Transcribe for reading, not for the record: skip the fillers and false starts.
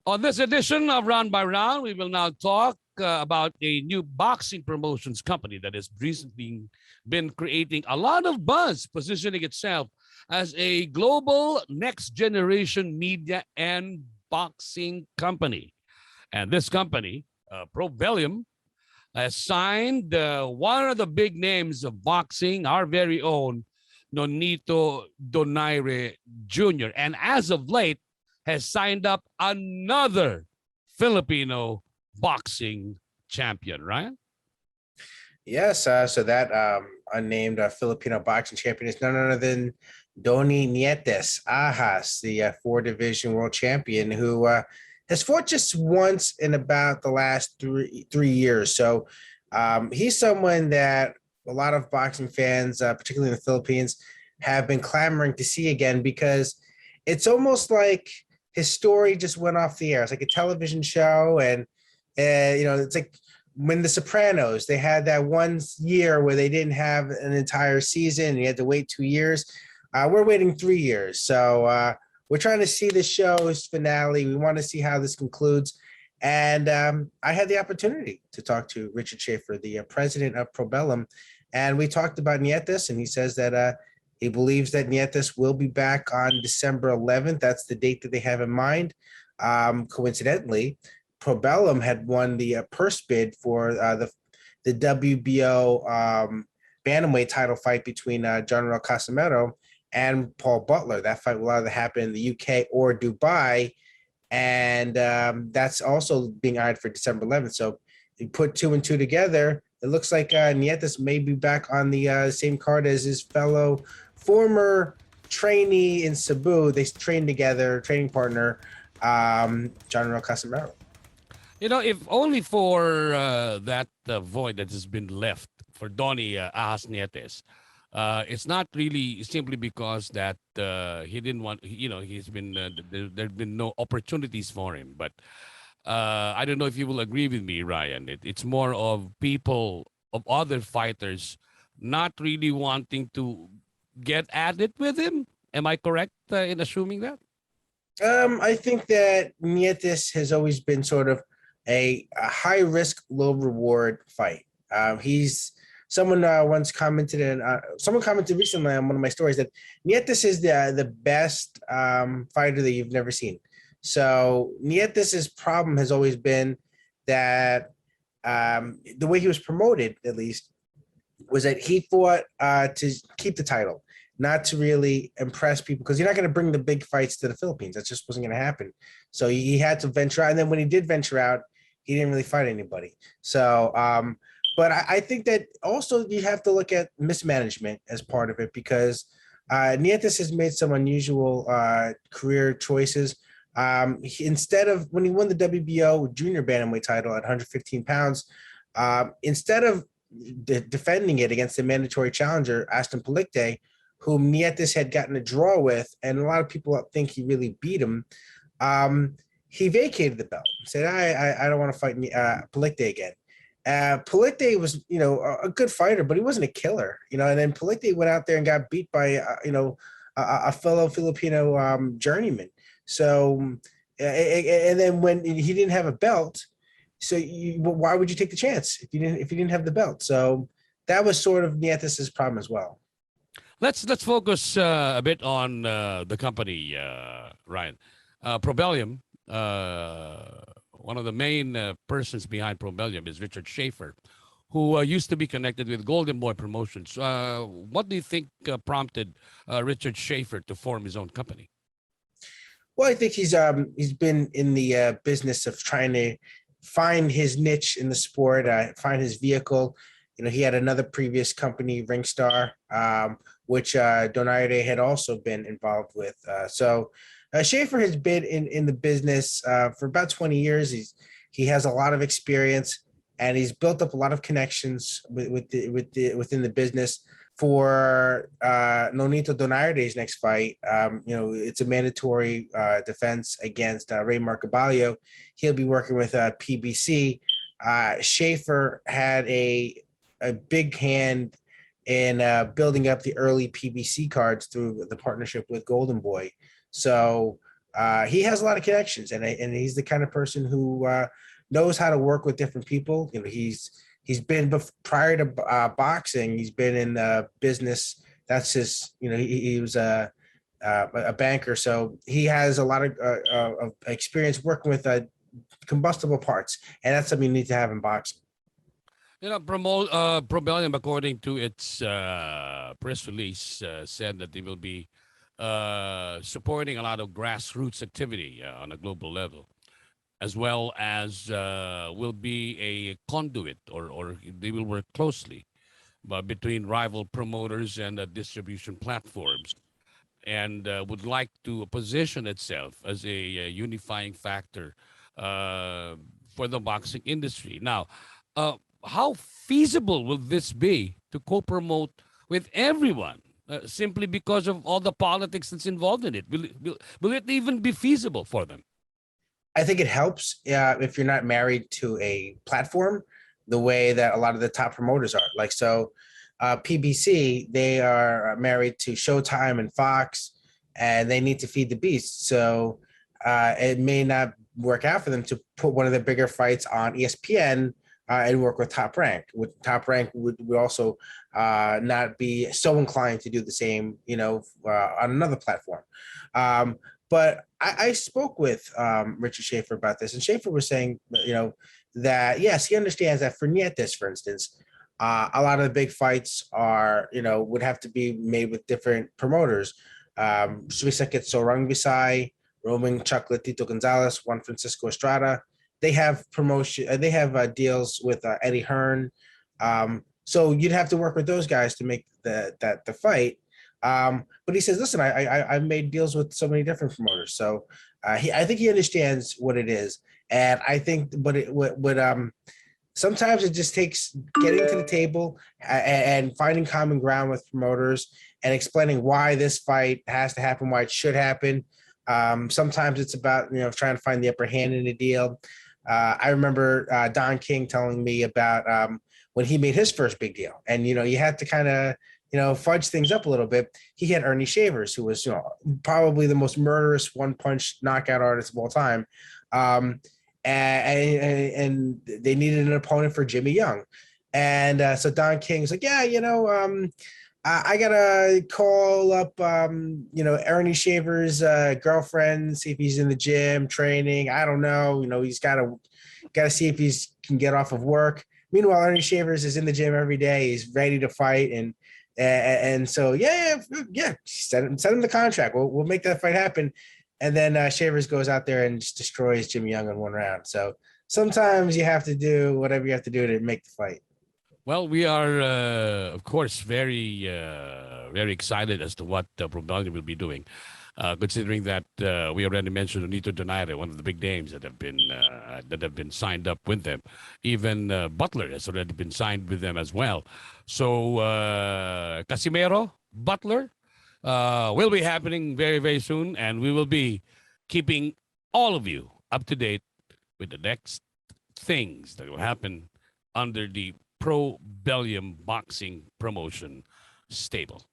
On this edition of Round by Round, we will now talk about a new boxing promotions company that has recently been creating a lot of buzz, positioning itself as a global next generation media and boxing company. And this company, Probellum, has signed one of the big names of boxing, our very own Nonito Donaire Jr. And as of late, has signed up another Filipino boxing champion, right? Yes, so that unnamed Filipino boxing champion is none other than Donnie Nietes Ajas, the four-division world champion who has fought just once in about the last three years. So he's someone that a lot of boxing fans, particularly in the Philippines, have been clamoring to see again because it's almost like his story just went off the air. It's like a television show, and it's like when The Sopranos, they had that one year where they didn't have an entire season and you had to wait 2 years. We're waiting 3 years. So we're trying to see the show's finale. We want to see how this concludes. And I had the opportunity to talk to Richard Schaefer, the president of Probellum, and we talked about Nietes, and he says that he believes that Nietes will be back on December 11th. That's the date that they have in mind. Coincidentally, Probellum had won the purse bid for the WBO bantamweight title fight between General Casimero and Paul Butler. That fight will either happen in the UK or Dubai, and that's also being eyed for December 11th. So you put two and two together, it looks like Nietes may be back on the same card as his fellow former trainee in Cebu. They trained together, training partner, General Casimero. You know, if only for that void that has been left for Donnie Ajas Nietes, it's not really simply because that he didn't want, he's been, there have been no opportunities for him. But I don't know if you will agree with me, Ryan. It's more of people, of other fighters, not really wanting to get at it with him. Am I correct in assuming that? I think that Nietes has always been sort of a high risk, low reward fight. He's someone once commented, and someone commented recently on one of my stories that Nietes is the best fighter that you've never seen. So Nietes' problem has always been that the way he was promoted, at least, was that he fought to keep the title, not to really impress people, because you're not going to bring the big fights to the Philippines. That just wasn't going to happen. So he had to venture out. And then when he did venture out, he didn't really fight anybody. So, but I think that also you have to look at mismanagement as part of it, because Nietes has made some unusual career choices. Instead of, when he won the WBO junior bantamweight title at 115 pounds, instead of defending it against the mandatory challenger, Aston Palicte, whom Nietes had gotten a draw with, and a lot of people think he really beat him, he vacated the belt. Said, I don't want to fight Palicte again. Palicte was, a good fighter, but he wasn't a killer, and then Palicte went out there and got beat by, a fellow Filipino journeyman. So, and then when he didn't have a belt, so why would you take the chance if you didn't have the belt? So that was sort of Nietes' problem as well. Let's focus a bit on the company, Ryan. Probellum, one of the main persons behind Probellum is Richard Schaefer, who used to be connected with Golden Boy Promotions. What do you think prompted Richard Schaefer to form his own company? Well, I think he's been in the business of trying to find his niche in the sport, find his vehicle. He had another previous company, Ringstar, which Donaire had also been involved with. So Schaefer has been in the business for about 20 years. He has a lot of experience, and he's built up a lot of connections within the business. For Nonito Donaire's next fight, it's a mandatory defense against Ray Marcaballo. He'll be working with PBC. Schaefer had a big hand in building up the early PBC cards through the partnership with Golden Boy. So he has a lot of connections, and he's the kind of person who knows how to work with different people. He's been prior to boxing, he's been in business. That's his, he was a banker, so he has a lot of experience working with combustible parts, and that's something you need to have in boxing. Probellum, according to its press release, said that they will be supporting a lot of grassroots activity on a global level, as well as will be a conduit, or they will work closely between rival promoters and distribution platforms, and would like to position itself as a unifying factor uh, for the boxing industry. Now, uh, how feasible will this be to co-promote with everyone? Simply because of all the politics that's involved in it, will it even be feasible for them? I think it helps if you're not married to a platform the way that a lot of the top promoters are. Like, so PBC, they are married to Showtime and Fox, and they need to feed the beast. So it may not work out for them to put one of the bigger fights on ESPN and work with Top Rank. With Top Rank would also not be so inclined to do the same, on another platform. But I spoke with Richard Schaefer about this, and Schaefer was saying, that yes, he understands that for Nietes, for instance, a lot of the big fights are, would have to be made with different promoters. Suisakit Sorang Visay, Roman Chocolate Tito Gonzalez, Juan Francisco Estrada. They have promotion. They have deals with Eddie Hearn. So you'd have to work with those guys to make the fight. But he says, listen, I've made deals with so many different promoters. So I think he understands what it is. And I think, but sometimes it just takes getting to the table and finding common ground with promoters and explaining why this fight has to happen, why it should happen. Sometimes it's about, trying to find the upper hand in a deal. I remember Don King telling me about when he made his first big deal, and you had to kind of fudge things up a little bit. He had Ernie Shavers, who was probably the most murderous one-punch knockout artist of all time, and they needed an opponent for Jimmy Young, and so Don King was like, yeah, I gotta call up, Ernie Shavers' girlfriend, see if he's in the gym training. I don't know. He's gotta see if he can get off of work. Meanwhile, Ernie Shavers is in the gym every day. He's ready to fight, and so send him the contract. We'll make that fight happen. And then Shavers goes out there and just destroys Jimmy Young in one round. So sometimes you have to do whatever you have to do to make the fight. Well, we are, of course, very, very excited as to what Probellum will be doing, considering that we already mentioned Nito Donaire, one of the big names that have been signed up with them. Even Butler has already been signed with them as well. So Casimero, Butler, will be happening very, very soon, and we will be keeping all of you up to date with the next things that will happen under the Probellum Boxing Promotion stable.